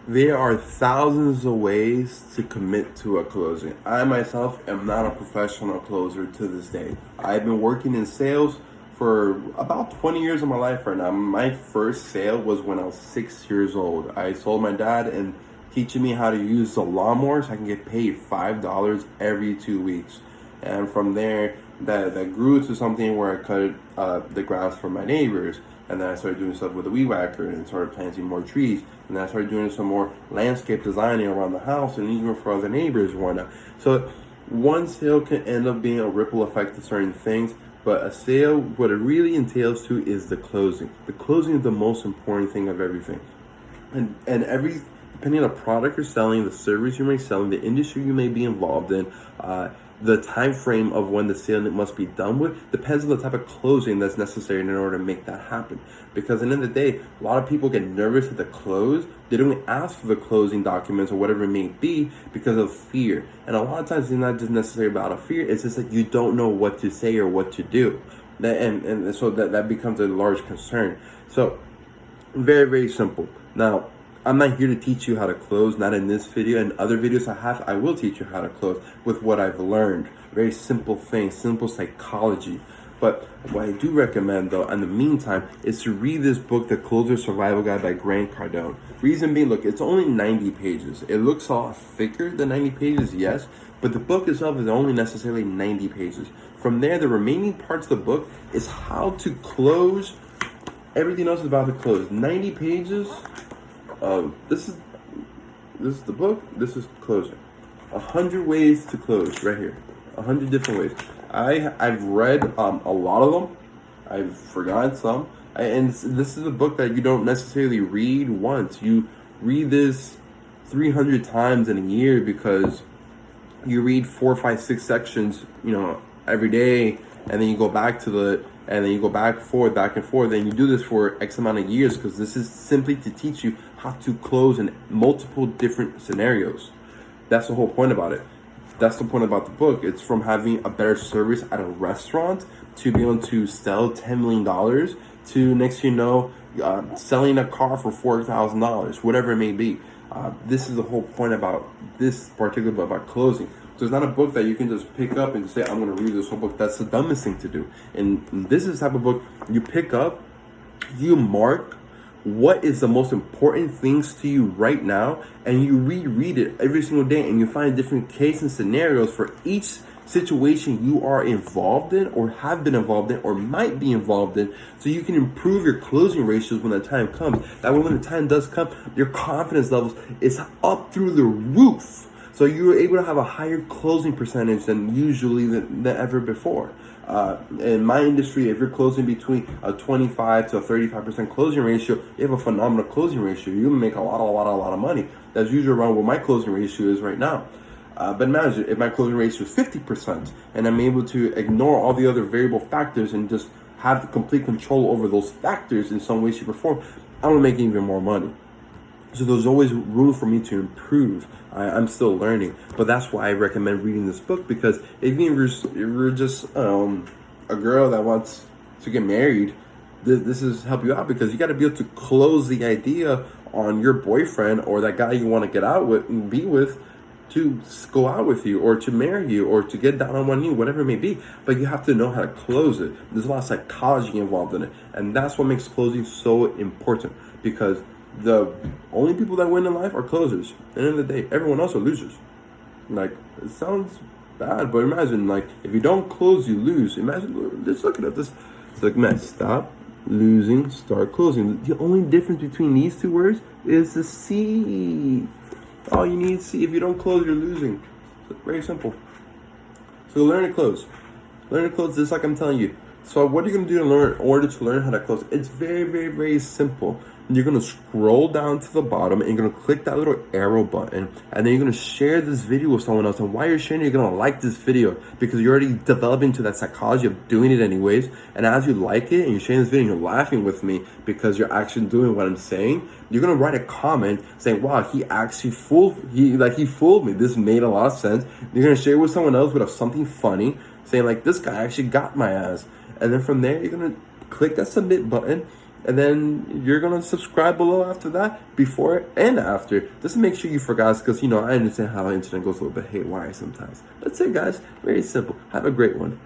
There are thousands of ways to commit to a closing. I myself am not a professional closer to this day. I've been working in sales for about 20 years of my life right now. My first sale was when I was 6 years old. I sold my dad and teaching me how to use the lawnmower so I can get paid $5 every 2 weeks. And from there, that grew to something where I cut the grass for my neighbors. And then I started doing stuff with a weed whacker and started planting more trees. And then I started doing some more landscape designing around the house and even for other neighbors and whatnot. So one sale can end up being a ripple effect to certain things, but a sale, what it really entails to is the closing. The closing is the most important thing of everything. And every depending on the product you're selling, the service you may be selling, the industry you may be involved in, the time frame of when the sale must be done with depends on the type of closing that's necessary in order to make that happen. Because at the end of the day, a lot of people get nervous at the close. They don't ask for the closing documents or whatever it may be because of fear. And a lot of times it's not just necessarily about a fear, it's just that you don't know what to say or what to do. And so that becomes a large concern. So very, very simple. Now, I'm not here to teach you how to close, not in this video. And other videos I will teach you how to close with what I've learned. Very simple things, simple psychology. But what I do recommend, though, in the meantime, is to read this book, The Closer Survival Guide by Cardone. Reason being, look, it's only 90 pages. It looks a lot thicker than 90 pages, yes, but the book itself is only necessarily 90 pages. From there, the remaining parts of the book is how to close. Everything else is about to close. 90 pages. This is the book. This is closing. 100 ways to close right here. 100 different ways. I've read a lot of them. I've forgotten some. And this is a book that you don't necessarily read once. You read this 300 times in a year because you read 4, 5, 6 sections, every day, and then you go back and then you go back and forth, and you do this for X amount of years because this is simply to teach you how to close in multiple different scenarios. That's the whole point about it. That's the point about the book. It's from having a better service at a restaurant to be able to sell $10 million to next selling a car for $4,000, whatever it may be. This is the whole point about this particular book about closing. So it's not a book that you can just pick up and say, I'm going to read this whole book. That's the dumbest thing to do. And this is the type of book you pick up, you mark what is the most important things to you right now, and you reread it every single day, and you find different case and scenarios for each situation you are involved in or have been involved in or might be involved in, so you can improve your closing ratios when the time comes. That way when the time does come, your confidence levels is up through the roof. So you're able to have a higher closing percentage than usually than ever before. In my industry, if you're closing between a 25 to a 35% closing ratio, you have a phenomenal closing ratio. You make a lot of money. That's usually around what my closing ratio is right now. But imagine if my closing ratio is 50% and I'm able to ignore all the other variable factors and just have the complete control over those factors in some way, shape, or form, I'm gonna make even more money. So there's always room for me to improve. I'm still learning, but that's why I recommend reading this book, because if you're just a girl that wants to get married, this is help you out, because you got to be able to close the idea on your boyfriend or that guy you want to get out with and be with to go out with you or to marry you or to get down on one knee, whatever it may be. But you have to know how to close it. There's a lot of psychology involved in it, and that's what makes closing so important, because the only people that win in life are closers. At the end of the day, everyone else are losers. Like, it sounds bad, but imagine, like, if you don't close, you lose. Imagine, let's look at this. It's like, man, stop losing, start closing. The only difference between these two words is the C. All you need is C. If you don't close, you're losing. It's very simple. So learn to close. Learn to close just like I'm telling you. So what are you going to do in order to learn how to close? It's very, very, very simple. You're going to scroll down to the bottom and you're going to click that little arrow button, and then you're going to share this video with someone else. And while you're sharing, you're going to like this video, because you're already developing into that psychology of doing it anyways. And as you like it and you're sharing this video and you're laughing with me because you're actually doing what I'm saying, you're going to write a comment saying, wow, he actually fooled me. This made a lot of sense. You're going to share it with someone else with something funny, saying like, this guy actually got my ass. And then from there, you're going to click that submit button. And then you're gonna subscribe below after that, before and after. Just make sure you forgot, because I understand how internet goes a little bit haywire sometimes. That's it, guys. Very simple. Have a great one.